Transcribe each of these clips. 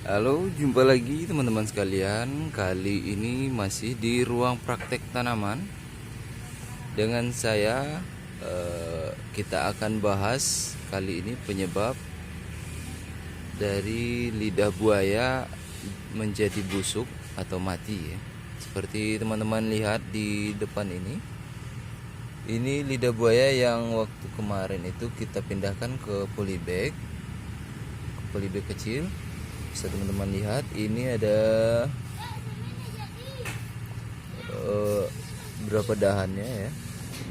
Halo, jumpa lagi teman-teman sekalian. Kali ini masih di ruang praktek tanaman dengan saya. Kita akan bahas kali ini penyebab dari lidah buaya menjadi busuk atau mati ya. Seperti teman-teman lihat di depan ini. Ini lidah buaya yang waktu kemarin itu kita pindahkan ke polybag kecil. Bisa teman-teman lihat, ini ada berapa dahannya ya,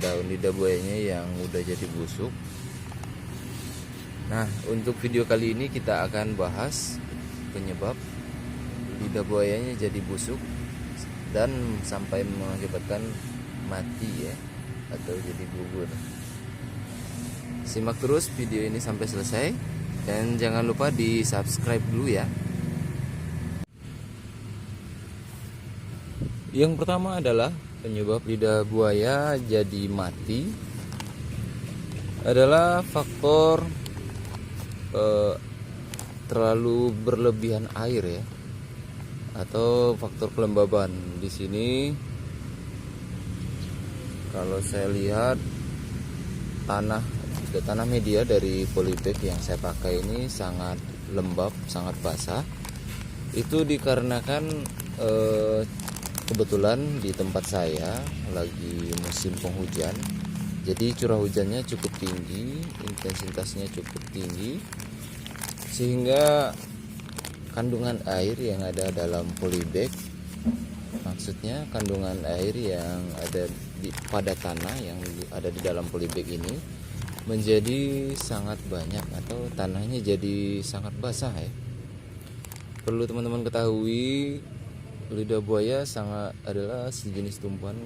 daun lidah buayanya yang udah jadi busuk. Nah, untuk video kali ini kita akan bahas penyebab lidah buayanya jadi busuk dan sampai mengakibatkan mati ya, atau jadi gugur. Simak terus video ini sampai selesai. Dan jangan lupa di subscribe dulu ya. Yang pertama adalah penyebab lidah buaya jadi mati adalah faktor terlalu berlebihan air ya, atau faktor kelembaban. Di sini kalau saya lihat tanah media dari polybag yang saya pakai ini sangat lembab, sangat basah. Itu dikarenakan kebetulan di tempat saya lagi musim penghujan, jadi curah hujannya cukup tinggi, intensitasnya cukup tinggi, sehingga kandungan air yang ada dalam polybag, maksudnya kandungan air yang ada pada tanah yang ada di dalam polybag ini menjadi sangat banyak, atau tanahnya jadi sangat basah ya. Perlu teman-teman ketahui, lidah buaya adalah sejenis tumbuhan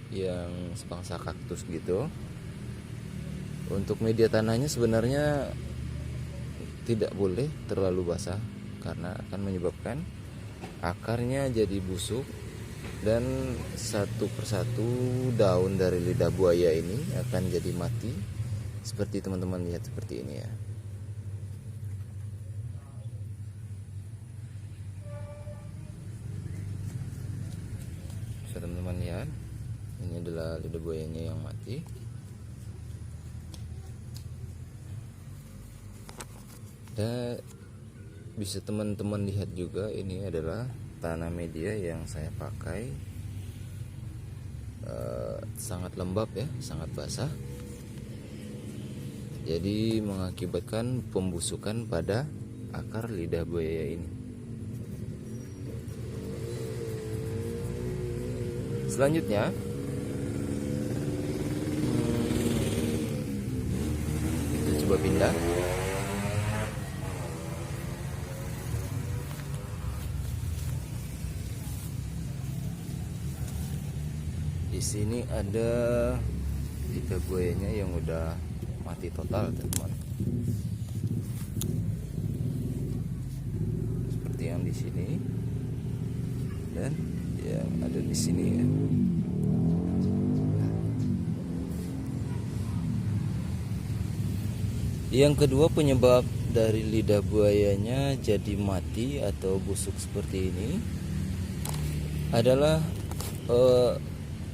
yang sebangsa kaktus gitu. Untuk media tanahnya sebenarnya tidak boleh terlalu basah, karena akan menyebabkan akarnya jadi busuk dan satu persatu daun dari lidah buaya ini akan jadi mati. Seperti teman-teman lihat seperti ini ya. Bisa teman-teman lihat, ini adalah lidah buayanya yang mati. Dan bisa teman-teman lihat juga, ini adalah tanah media yang saya pakai. Sangat lembab ya, sangat basah. Jadi mengakibatkan pembusukan pada akar lidah buaya ini. Selanjutnya kita coba pindah. Di sini ada lidah buayanya yang udah mati total, teman-teman. Seperti yang di sini dan yang ada di sini ya. Yang kedua penyebab dari lidah buayanya jadi mati atau busuk seperti ini adalah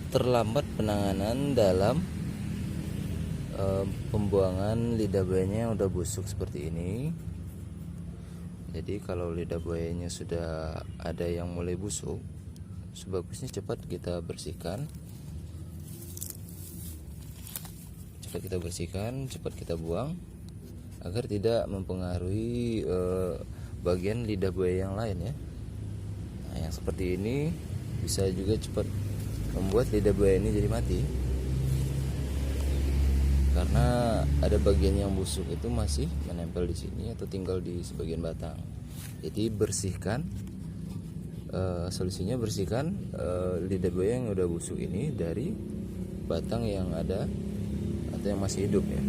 terlambat penanganan dalam pembuangan lidah buayanya yang udah busuk seperti ini. Jadi kalau lidah buayanya sudah ada yang mulai busuk, sebagusnya cepat kita bersihkan. Cepat kita buang agar tidak mempengaruhi bagian lidah buaya yang lain ya. Nah, yang seperti ini bisa juga cepat membuat lidah buaya ini jadi mati. karena ada bagian yang busuk itu masih menempel di sini atau tinggal di sebagian batang. Jadi bersihkan, solusinya bersihkan lidah buaya yang udah busuk ini dari batang yang ada atau yang masih hidup ya.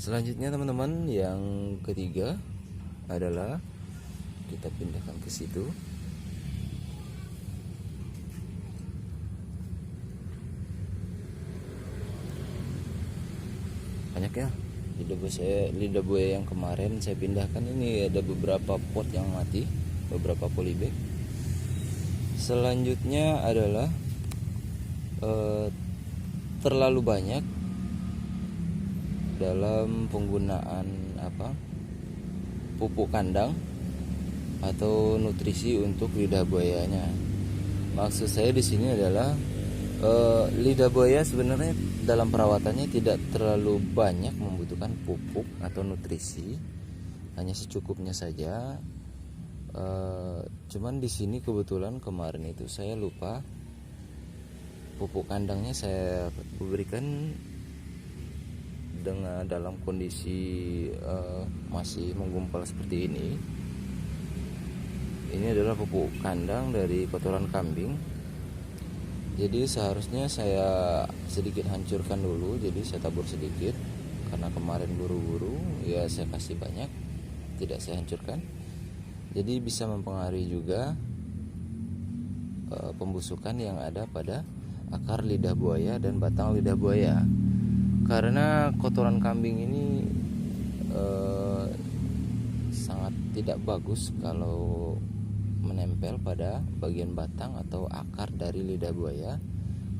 Selanjutnya teman-teman, yang ketiga adalah kita pindahkan ke situ. Banyak ya lidah buaya yang kemarin saya pindahkan. Ini ada beberapa pot yang mati, beberapa polybag. Selanjutnya adalah terlalu banyak dalam penggunaan pupuk kandang atau nutrisi untuk lidah buayanya. Maksud saya di sini adalah lidah buaya sebenarnya dalam perawatannya tidak terlalu banyak membutuhkan pupuk atau nutrisi, hanya secukupnya saja. Cuman di sini kebetulan kemarin itu saya lupa, pupuk kandangnya saya berikan dengan dalam kondisi masih menggumpal seperti ini. Ini adalah pupuk kandang dari kotoran kambing. Jadi seharusnya saya sedikit hancurkan dulu, jadi saya tabur sedikit karena kemarin buru-buru ya, saya kasih banyak, tidak saya hancurkan. Jadi bisa mempengaruhi juga pembusukan yang ada pada akar lidah buaya dan batang lidah buaya. Karena kotoran kambing ini sangat tidak bagus kalau menempel pada bagian batang atau akar dari lidah buaya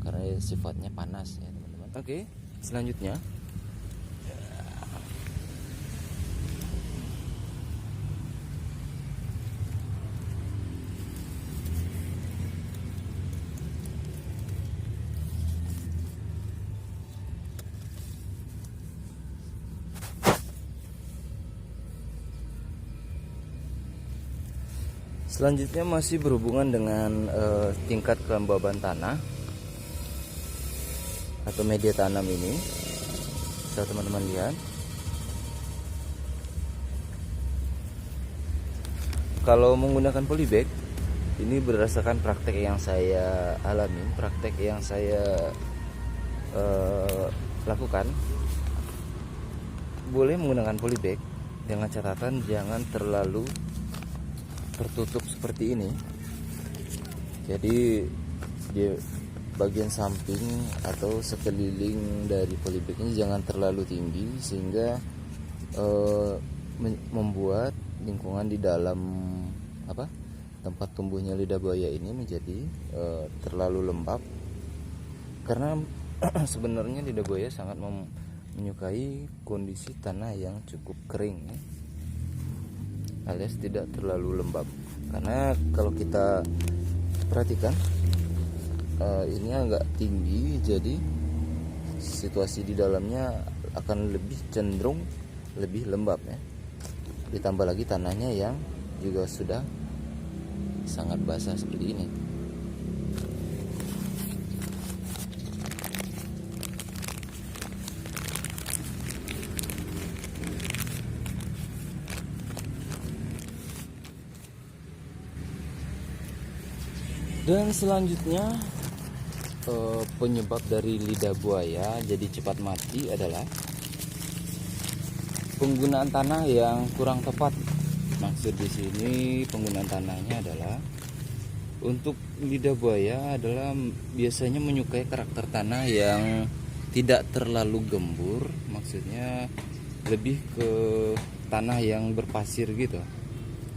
karena sifatnya panas ya teman-teman. Oke, selanjutnya masih berhubungan dengan tingkat kelembaban tanah atau media tanam ini. Bisa teman-teman lihat, kalau menggunakan polybag ini berdasarkan praktek yang saya alami, praktek yang saya lakukan, boleh menggunakan polybag dengan catatan jangan terlalu tertutup seperti ini. Jadi di bagian samping atau sekeliling dari polybag ini jangan terlalu tinggi sehingga membuat lingkungan di dalam tempat tumbuhnya lidah buaya ini menjadi terlalu lembab. Karena sebenarnya lidah buaya sangat menyukai kondisi tanah yang cukup kering ya, alias tidak terlalu lembab. Karena kalau kita perhatikan ini agak tinggi, jadi situasi di dalamnya akan lebih cenderung lebih lembab ya. Ditambah lagi tanahnya yang juga sudah sangat basah seperti ini. Dan selanjutnya penyebab dari lidah buaya jadi cepat mati adalah penggunaan tanah yang kurang tepat. Maksud di sini penggunaan tanahnya adalah untuk lidah buaya adalah biasanya menyukai karakter tanah yang tidak terlalu gembur, maksudnya lebih ke tanah yang berpasir gitu,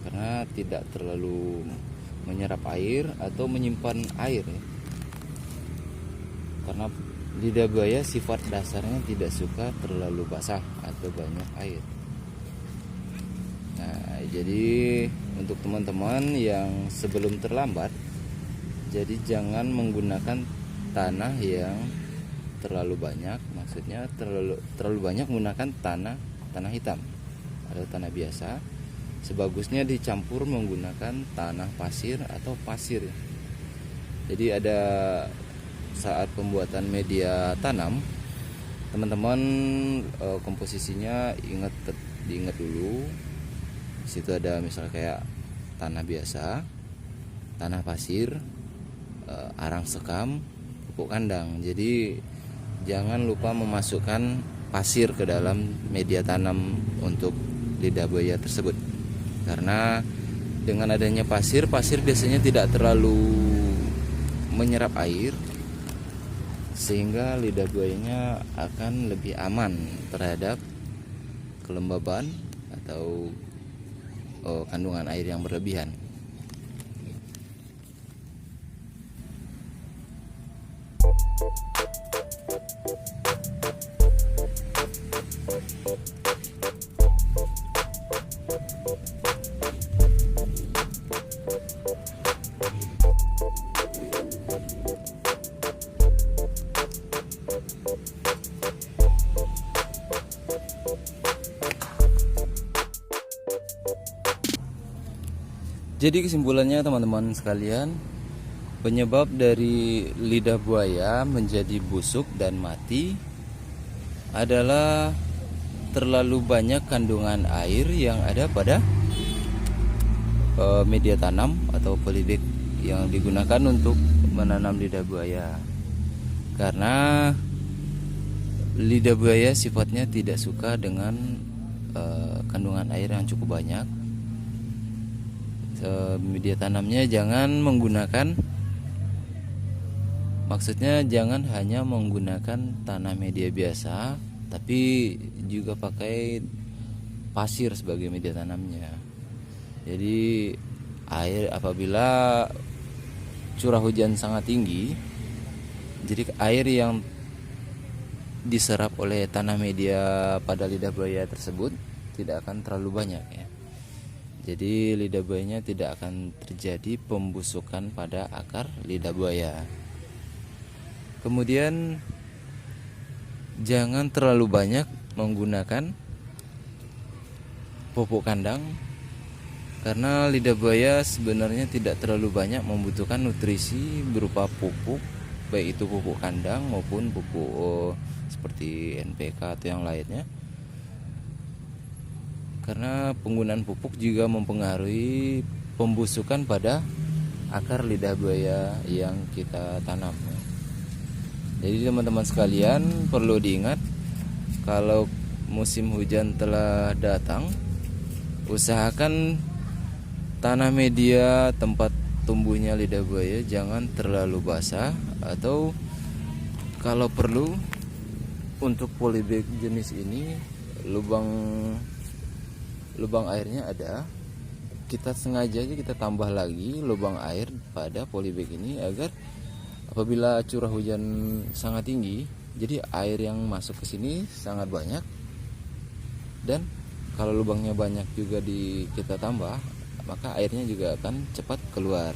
karena tidak terlalu menyerap air atau menyimpan air ya. Karena lidah buaya sifat dasarnya tidak suka terlalu basah atau banyak air. Nah, jadi untuk teman-teman yang sebelum terlambat, jadi jangan menggunakan tanah yang terlalu banyak, maksudnya terlalu banyak menggunakan tanah hitam atau tanah biasa. Sebagusnya dicampur menggunakan tanah pasir atau pasir. Jadi ada saat pembuatan media tanam, teman-teman komposisinya diingat dulu. Di situ ada misalnya kayak tanah biasa, tanah pasir, arang sekam, pupuk kandang. Jadi jangan lupa memasukkan pasir ke dalam media tanam untuk lidah buaya tersebut. Karena dengan adanya pasir biasanya tidak terlalu menyerap air, sehingga lidah buayanya akan lebih aman terhadap kelembaban atau kandungan air yang berlebihan. Jadi kesimpulannya teman-teman sekalian, penyebab dari lidah buaya menjadi busuk dan mati adalah terlalu banyak kandungan air yang ada pada media tanam atau polybag yang digunakan untuk menanam lidah buaya. Karena lidah buaya sifatnya tidak suka dengan kandungan air yang cukup banyak. Media tanamnya jangan jangan hanya menggunakan tanah media biasa, tapi juga pakai pasir sebagai media tanamnya. Jadi air apabila curah hujan sangat tinggi, jadi air yang diserap oleh tanah media pada lidah buaya tersebut tidak akan terlalu banyak ya. Jadi lidah buayanya tidak akan terjadi pembusukan pada akar lidah buaya. Kemudian jangan terlalu banyak menggunakan pupuk kandang, karena lidah buaya sebenarnya tidak terlalu banyak membutuhkan nutrisi berupa pupuk, baik itu pupuk kandang maupun pupuk seperti NPK atau yang lainnya. Karena penggunaan pupuk juga mempengaruhi pembusukan pada akar lidah buaya yang kita tanam. Jadi teman-teman sekalian perlu diingat, kalau musim hujan telah datang, usahakan tanah media tempat tumbuhnya lidah buaya jangan terlalu basah, atau kalau perlu untuk polybag jenis ini lubang airnya ada, kita sengaja aja kita tambah lagi lubang air pada polybag ini agar apabila curah hujan sangat tinggi, jadi air yang masuk ke sini sangat banyak, dan kalau lubangnya banyak juga kita tambah, maka airnya juga akan cepat keluar.